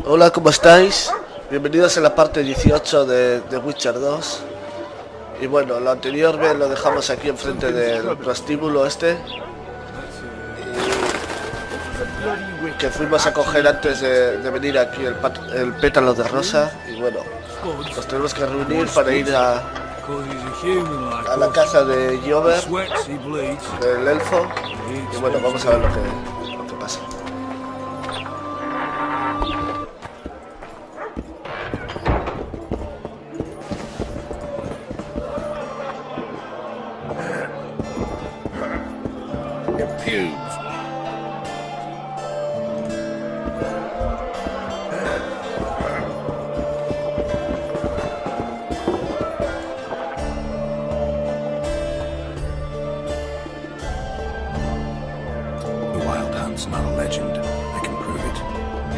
Hola, ¿cómo estáis? Bienvenidos a la parte 18 de Witcher 2. Y bueno, lo anterior lo dejamos aquí enfrente del prostíbulo este, que fuimos a coger antes de venir aquí el pétalo de rosa. Y bueno, nos tenemos que reunir para ir a la casa de Jover, del elfo. Y bueno, vamos a ver lo que pasa.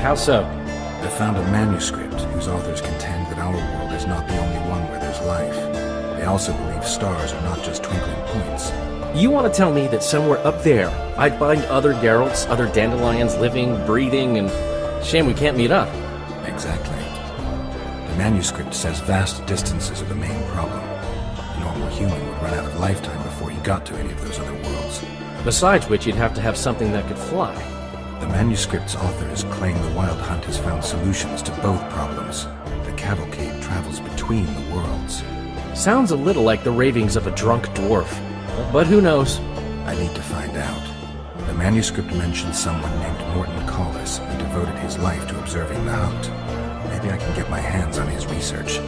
How so? I found a manuscript whose authors contend that our world is not the only one where there's life. They also believe stars are not just twinkling points. You want to tell me that somewhere up there I'd find other Geralts, other dandelions living, breathing, and shame we can't meet up? Exactly. The manuscript says vast distances are the main problem. A normal human would run out of lifetime before he got to any of those other worlds. Besides which, you'd have to have something that could fly. The manuscript's authors claim the Wild Hunt has found solutions to both problems. The cavalcade travels between the worlds. Sounds a little like the ravings of a drunk dwarf. But who knows? I need to find out. The manuscript mentions someone named Morton Collis who devoted his life to observing the hunt. Maybe I can get my hands on his research.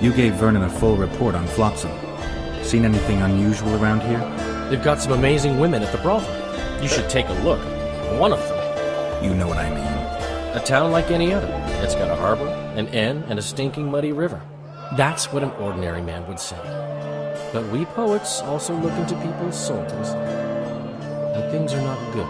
You gave Vernon a full report on Flotsam. Seen anything unusual around here? They've got some amazing women at the brothel. You should take a look. One of them. You know what I mean. A town like any other. It's got a harbor, an inn, and a stinking muddy river. That's what an ordinary man would say. But we poets also look into people's souls. And things are not good.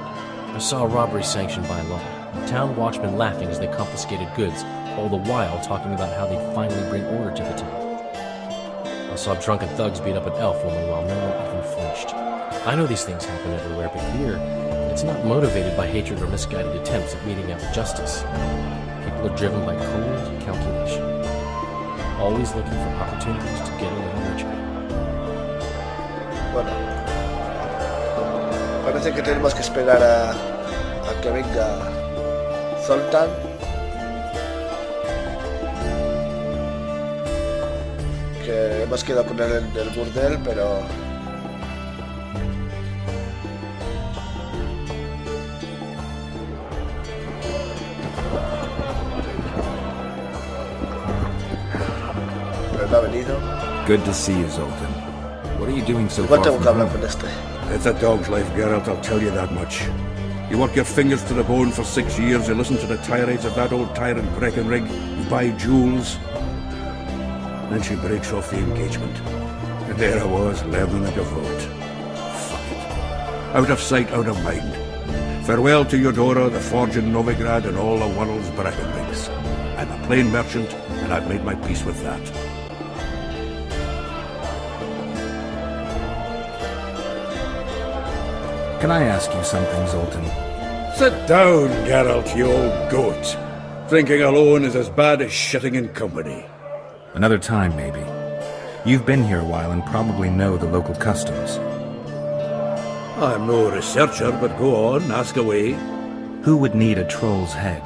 I saw a robbery sanctioned by law. Town watchmen laughing as they confiscated goods, all the while talking about how they'd finally bring order to the town. I saw drunken thugs beat up an elf woman while no one even flinched. I know these things happen everywhere, but here, it's not motivated by hatred or misguided attempts at meting out justice. People are driven by cold calculation, always looking for opportunities to get a little richer. Bueno, parece que tenemos que esperar a que venga Zoltan. Que hemos quedado con él en el burdel, pero no ha venido. Good to see you, Zoltan. What are you doing so Igual far tengo que from hablar home? con este. It's a dog's life, Geralt, I'll tell you that much. You work your fingers to the bone for 6 years, you listen to the tirades of that old tyrant Breckenrig, you buy jewels. Then she breaks off the engagement. And there I was, learning at a vote. Fuck it. Out of sight, out of mind. Farewell to Eudora, the forge in Novigrad, and all the world's Breckenrigs. I'm a plain merchant, and I've made my peace with that. Can I ask you something, Zoltan? Sit down, Geralt, you old goat. Drinking alone is as bad as shitting in company. Another time, maybe. You've been here a while and probably know the local customs. I'm no researcher, but go on, ask away. Who would need a troll's head?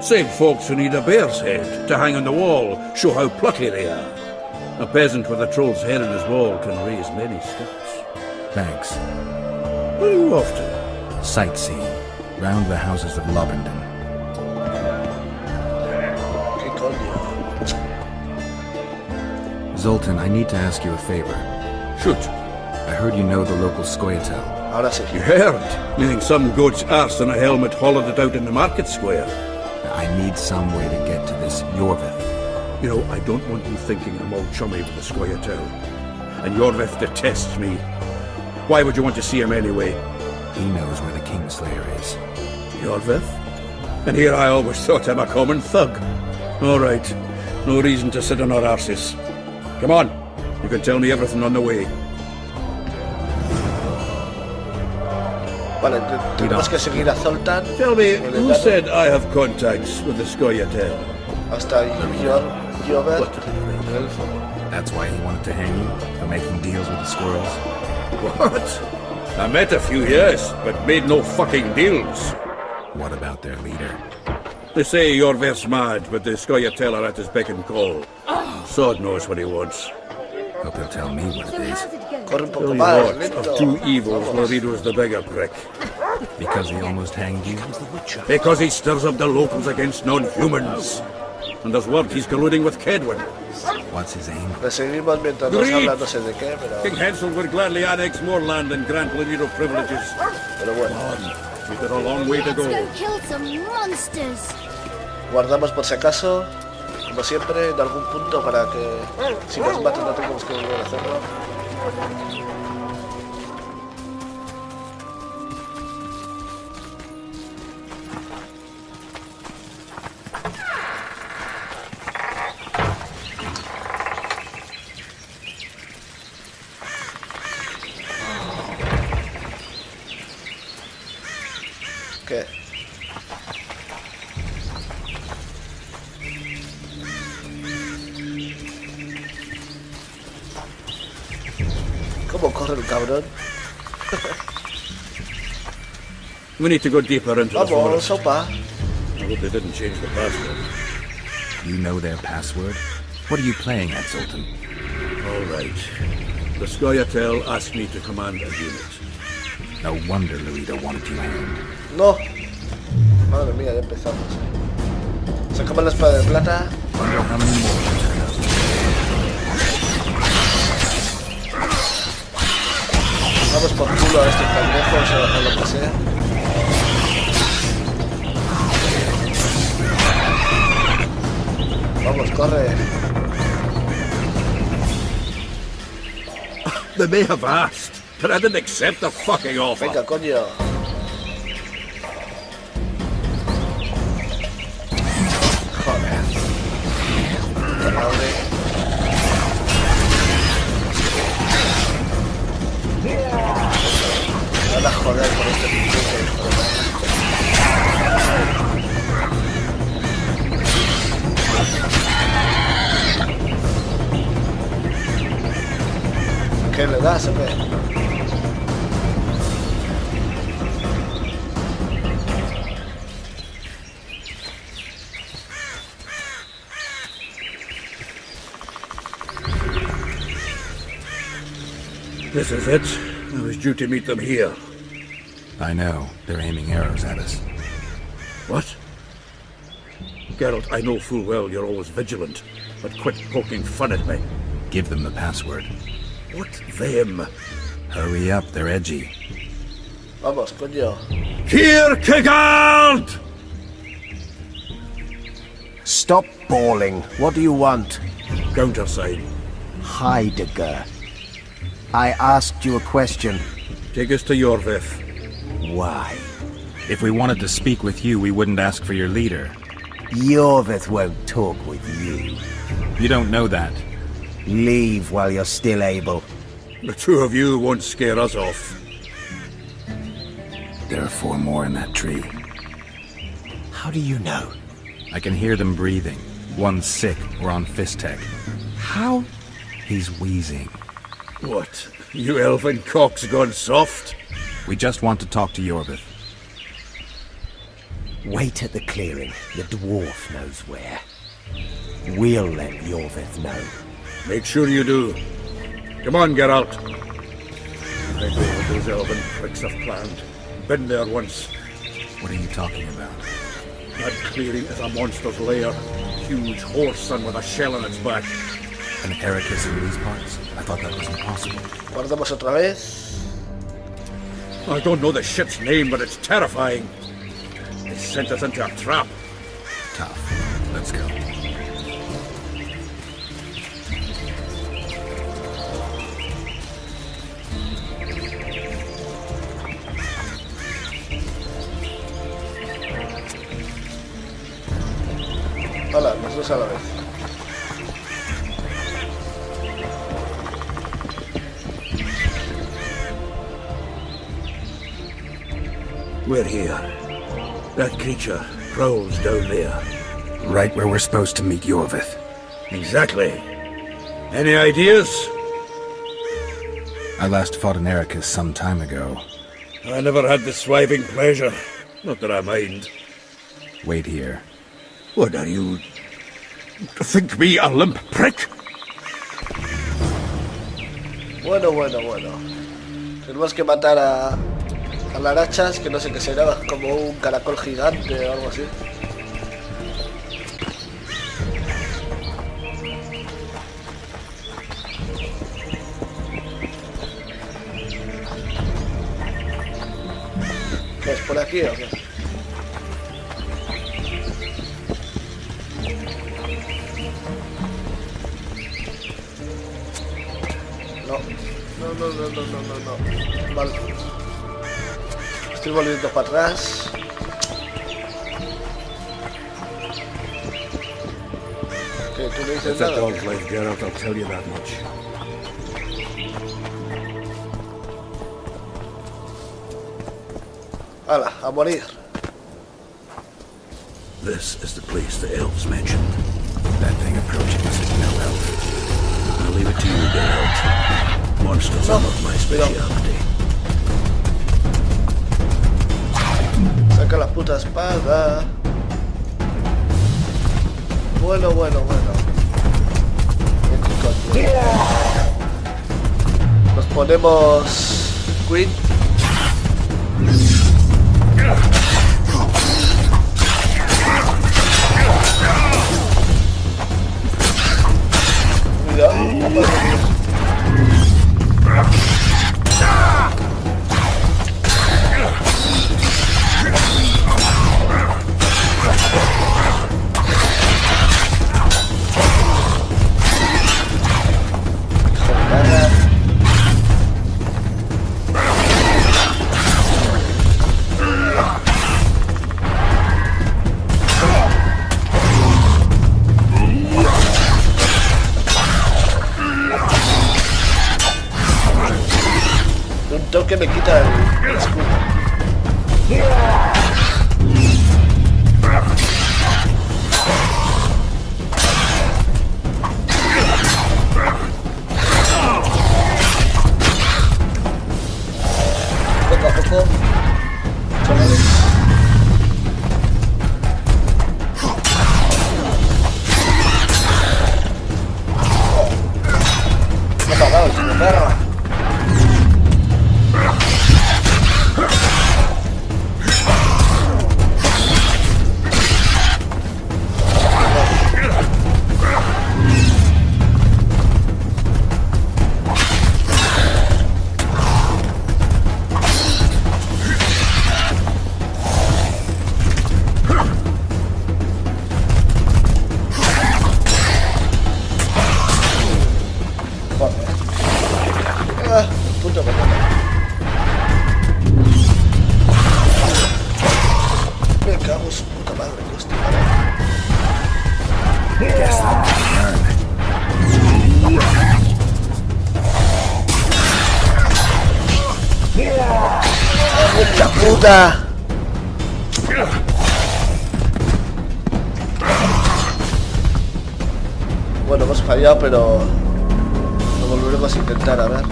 Same folks who need a bear's head to hang on the wall, show how plucky they are. A peasant with a troll's head on his wall can raise many scalps. Thanks. Where are you off to? Sightseeing. Round the houses of Lobendon. ¿Qué coño? Zoltan, I need to ask you a favor. Shoot. I heard you know the local Scoia'tael. Ahora sí. You heard? Meaning some goat's arse on a helmet hollowed it out in the market square. I need some way to get to this Yorvith. You know, I don't want you thinking I'm all chummy with the Scoia'tael. And Yorvith detests me. Why would you want to see him anyway? He knows where the Kingslayer is. Yorvith? And here I always thought him a common thug. All right. No reason to sit on our arses. Come on. You can tell me everything on the way. Vale, tenemos que seguir a Zoltan. Tell me, who said I have contacts with the Scoia'tael? Hasta Jover, What did he think? el elfo. That's why he wanted to hang you, for making deals with the squirrels? What? I met a few, yes, but made no fucking deals. What about their leader? They say Jorver's mad, but the Scoia'tael are at his beck and call. Sod knows what he wants. Hope he'll tell me what it is. Corre un poco Tell you más, what, lento. of two evils, Lorido's the bigger prick. Because he almost hanged you? Because he stirs up the locals against non-humans. And there's word he's colluding with Kedwin. What's his aim? Le seguimos mientras nos Great. habla no sé de qué, King Hansel would gladly annex more land and grant Lorido privileges. pero bueno. We've got a long way to go. Let's go kill some monsters. Guardamos por si acaso, como siempre, en algún punto para que si nos matan no tengamos que volver a hacerlo. ¿Qué? ¿Cómo corre el cabrón? We need to go deeper into the Vamos, forest. sopa. I hope they didn't change the password. You know their password? What are you playing at, Zoltan? All right. The Scoia'tael asked me to command a unit. No wonder Lorido wanted you hanged. No. Madre mía, ya empezamos. Sacamos la espada de plata. Wonder how many more will turn up. Vamos por culo a estos pendejos o lo que sea. Vamos, corre. They may have asked, but I didn't accept the fucking offer. Venga, coño. Joder. Puta madre. Me van a joder por este pinche hijo de madre. ¿Qué le das o qué? This is it. I was due to meet them here. I know. They're aiming arrows at us. What? Geralt, I know full well you're always vigilant, but quit poking fun at me. Give them the password. What them? Hurry up, they're edgy. Vamos, coño. Kierkegaard! Stop bawling. What do you want? Countersign. Heidegger. I asked you a question. Take us to Jorveth. Why? If we wanted to speak with you, we wouldn't ask for your leader. Jorveth won't talk with you. You don't know that. Leave while you're still able. The two of you won't scare us off. There are 4 more in that tree. How do you know? I can hear them breathing. One's sick or on Fistek. How? He's wheezing. What? You elfin cock's gone soft? We just want to talk to Jorveth. Wait at the clearing. The dwarf knows where. We'll let Jorveth know. Make sure you do. Come on, Geralt. I know what those elven pricks have planned. Been there once. What are you talking about? That clearing is a monster's lair. Huge horse and with a shell in its back. An Ericus in these parts? I thought that was impossible. Guardamos otra vez. I don't know the shit's name, but it's terrifying. They sent us into a trap. Tough. Let's go. Hola, los dos a la vez. We're here. That creature prowls down there. Right where we're supposed to meet Yorvith. Exactly. Any ideas? I last fought an Ericus some time ago. I never had the swiving pleasure. Not that I mind. Wait here. What are you... Think me a limp prick? Bueno. Tenemos que matar a larachas, que no sé qué será, como un caracol gigante o algo así. ¿Qué es por aquí o qué? No. Vale. Estoy volviendo para atrás. ¿Qué? ¿Tú no dices It's a nada? dog's life, Geralt, I'll tell you that much. Hala, a morir. This is the place the elves mentioned. That thing approaching us is no elf. I'll leave it to you, Geralt. Monsters are not my specialty. Saca la puta espada. Bueno. Nos ponemos Queen. Cuidado. Un toque me quita el escudo. Poco a poco. Me ha apagado el chico perro. Punto de pelota. Me cago en su puta madre, hostia. Guess that ¡La puta! Bueno, hemos fallado, pero lo volveremos a intentar, a ver.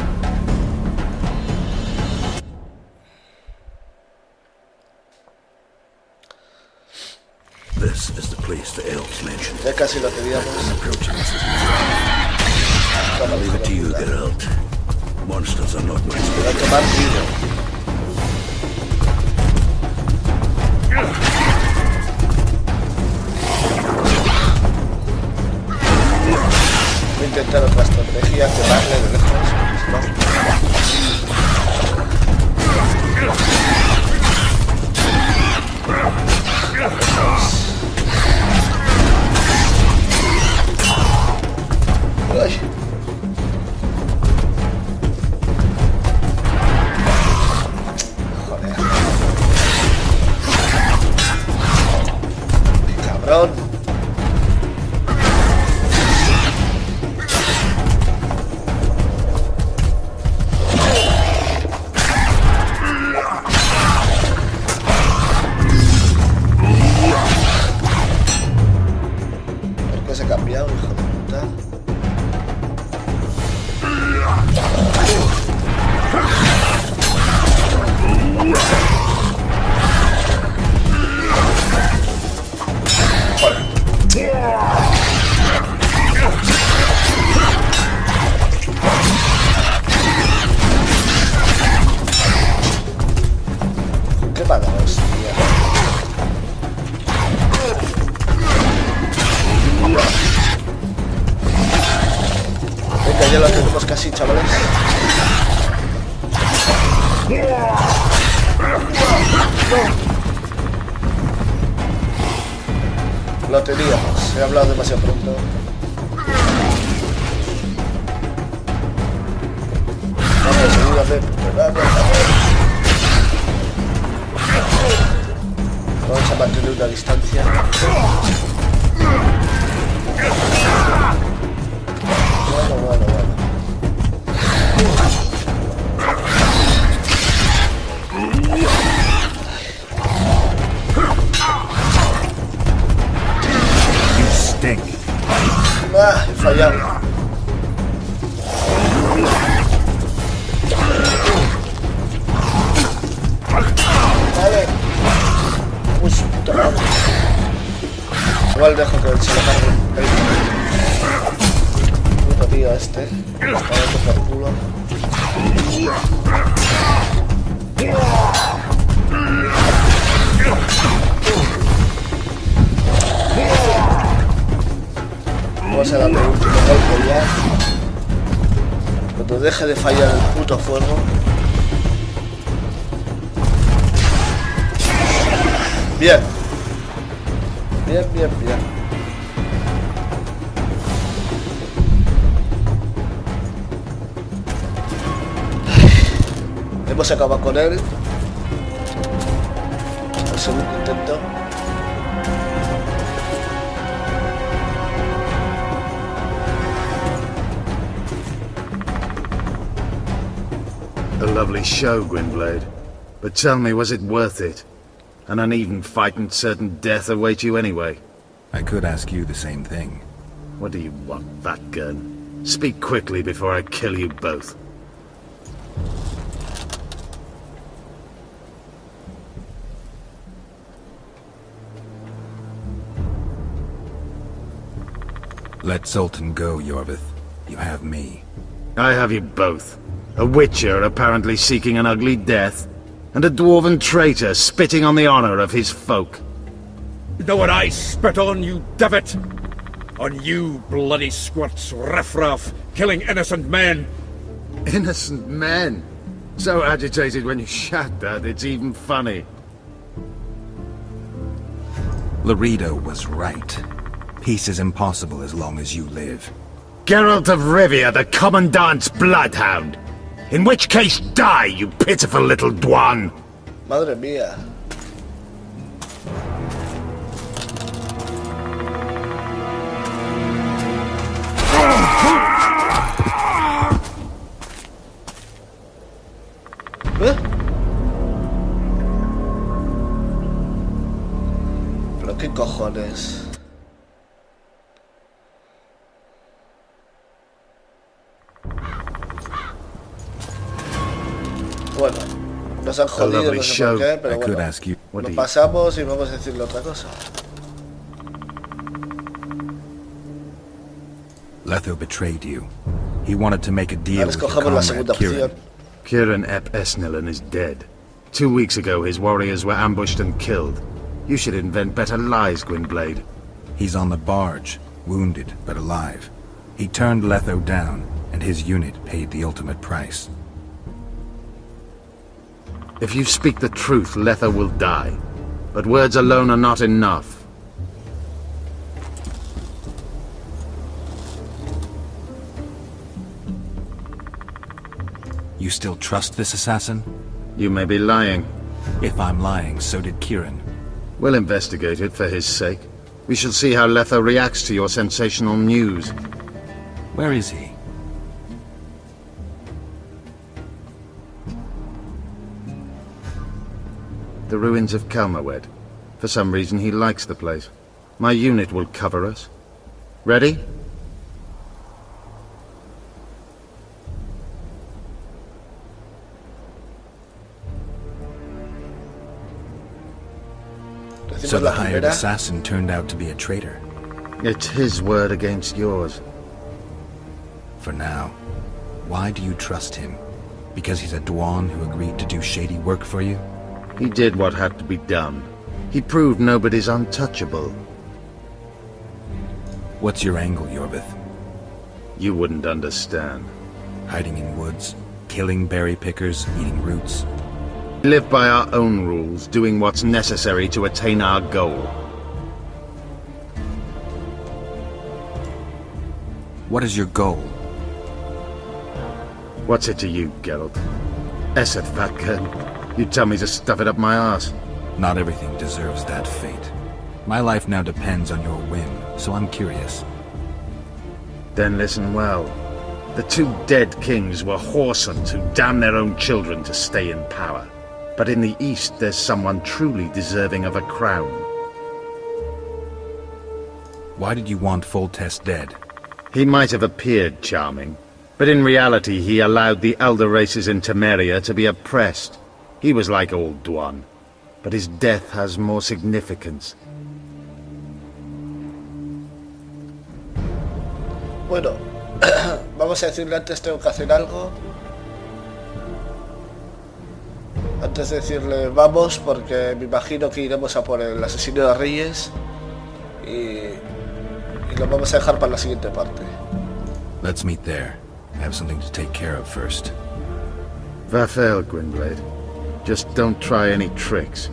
This is the place the elves mentioned. Ya casi lo teníamos. I'll leave it to you, Geralt. Monsters are not my Voy a specialty. tomar tiro. Voy a intentar otra estrategia, quemarle de lejos. Ay. Joder. Qué cabrón. Lo teníamos, he hablado demasiado pronto. Vamos, ayúdame. Vamos a mantener una distancia. Bueno. You stink. Ah, he fallado. Vale. Uy, su puta madre. Igual dejo que se lo cargue. Puto tío este. Está dando por culo. Vamos a darle el último golpe ya. Cuando deje de fallar el puto fuego. Bien. Bien. Hemos acabado con él. El segundo intento. A lovely show, Gwynblade. But tell me, was it worth it? An uneven fight and certain death await you anyway. I could ask you the same thing. What do you want, fat gun? Speak quickly before I kill you both. Let Sultan go, Yorvith. You have me. I have you both. A witcher apparently seeking an ugly death, and a dwarven traitor spitting on the honor of his folk. You know what I spit on, you divot? On you, bloody squirts, riffraff, killing innocent men. Innocent men? So agitated when you shout that, it's even funny. Laredo was right. Peace is impossible as long as you live. Geralt of Rivia, the Commandant's bloodhound! In which case, die, you pitiful little dwan! Madre mía. ¿Eh? ¿Pero qué cojones? Bueno, nos han jodido, no sé por qué, pero bueno, nos pasamos y vamos a decirle otra cosa. Letho betrayed you. He wanted to make a deal with your Escogemos la comrade segunda Kieran. opción. Kieran ep Esnillan is dead. 2 weeks ago, his warriors were ambushed and killed. You should invent better lies, Gwynblade. He's on the barge, wounded but alive. He turned Letho down, and his unit paid the ultimate price. If you speak the truth, Letho will die. But words alone are not enough. You still trust this assassin? You may be lying. If I'm lying, so did Kieran. We'll investigate it for his sake. We shall see how Letho reacts to your sensational news. Where is he? The ruins of Kalmawed. For some reason, he likes the place. My unit will cover us. Ready? So the hired assassin turned out to be a traitor. It's his word against yours. For now. Why do you trust him? Because he's a Dwan who agreed to do shady work for you? He did what had to be done. He proved nobody's untouchable. What's your angle, Yorvith? You wouldn't understand. Hiding in woods, killing berry pickers, eating roots. We live by our own rules, doing what's necessary to attain our goal. What is your goal? What's it to you, Geralt? Esseth, Vatkin. You tell me to stuff it up my arse. Not everything deserves that fate. My life now depends on your whim, so I'm curious. Then listen well. The two dead kings were whoresons who damned their own children to stay in power. But in the East, there's someone truly deserving of a crown. Why did you want Foltest dead? He might have appeared charming, but in reality he allowed the elder races in Temeria to be oppressed. He was like Old Dwan, but his death has more significance. Bueno, vamos a decirle antes, tengo que hacer algo. Antes de decirle vamos, porque me imagino que iremos a por el asesino de reyes y lo vamos a dejar para la siguiente parte. Let's meet there. I have something to take care of first. Vathel, Gwynblade. Just don't try any tricks.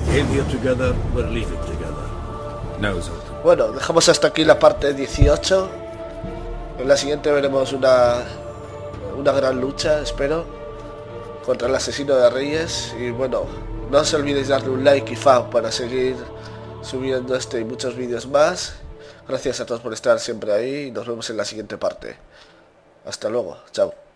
Came here together, we'll leave it together. No, Zoltan. Bueno, dejamos hasta aquí la parte 18. En la siguiente veremos una gran lucha, espero, contra el asesino de reyes. Y bueno, no os olvidéis darle un like y fav para seguir subiendo este y muchos vídeos más. Gracias a todos por estar siempre ahí y nos vemos en la siguiente parte. Hasta luego, chao.